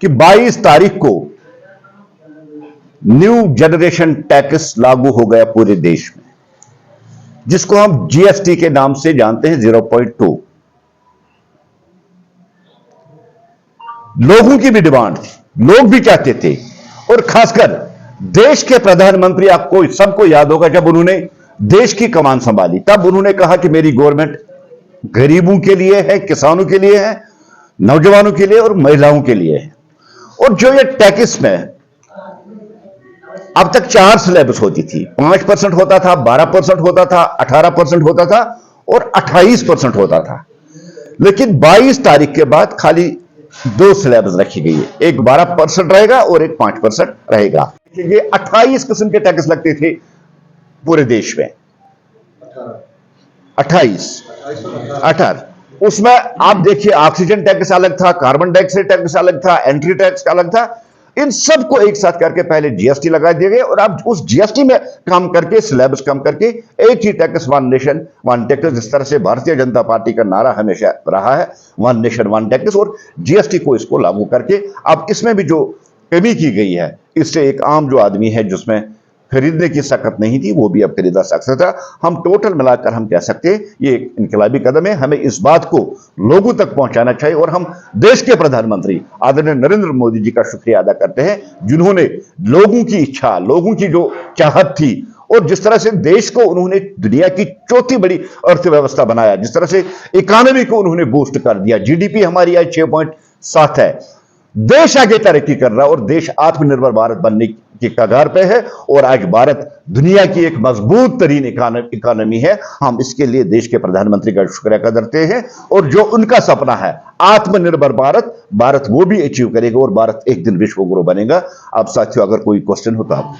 कि 22 तारीख को न्यू जनरेशन टैक्स लागू हो गया पूरे देश में, जिसको हम जीएसटी के नाम से जानते हैं 0.2। लोगों की भी डिमांड थी, लोग भी चाहते थे, और खासकर देश के प्रधानमंत्री, आपको सबको याद होगा जब उन्होंने देश की कमान संभाली तब उन्होंने कहा कि मेरी गवर्नमेंट गरीबों के लिए है, किसानों के लिए है, नौजवानों के लिए और महिलाओं के लिए है। और जो ये टैक्स में अब तक 4 स्लैब्स होती थी, 5% होता था, 12% होता था, 18% होता था और 28% होता था। लेकिन 22 तारीख के बाद खाली 2 स्लैब्स रखी गई है, एक 12% रहेगा और एक 5% रहेगा। ये 28 किस्म के टैक्स लगते थे पूरे देश में, 18। उसमें आप देखिए, ऑक्सीजन टैक्स अलग था, कार्बन डाइऑक्साइड टैक्स अलग था, एंट्री टैक्स अलग था। इन सबको एक साथ करके पहले जीएसटी लगा दिए गए और अब उस जीएसटी में काम करके, स्लैब्स कम करके, एक ही tax, one nation one tax, जिस तरह से भारतीय जनता पार्टी का नारा हमेशा रहा है, वन नेशन वन टैक्स, और जीएसटी को इसको लागू करके अब इसमें भी जो कमी की गई है, इससे एक आम जो आदमी है जिसमें खरीदने की सकत नहीं थी, वो भी अब खरीदा सकता था। हम टोटल मिलाकर हम कह सकते हैं ये एक इनकलाबी कदम है। हमें इस बात को लोगों तक पहुंचाना चाहिए और हम देश के प्रधानमंत्री आदरणीय नरेंद्र मोदी जी का शुक्रिया अदा करते हैं, जिन्होंने लोगों की इच्छा, लोगों की जो चाहत थी, और जिस तरह से देश को उन्होंने दुनिया की चौथी बड़ी अर्थव्यवस्था बनाया, जिस तरह से इकोनॉमी को उन्होंने बूस्ट कर दिया, जीडीपी हमारी आज 6.7 है, देश आगे तरक्की कर रहा है और देश आत्मनिर्भर भारत बनने की कगार पे है। और आज भारत दुनिया की एक मजबूत तरीन इकोनॉमी है। हम इसके लिए देश के प्रधानमंत्री का शुक्रिया करते हैं और जो उनका सपना है आत्मनिर्भर भारत वो भी अचीव करेगा और भारत एक दिन विश्व गुरु बनेगा। अब साथियों, अगर कोई क्वेश्चन हो तो आप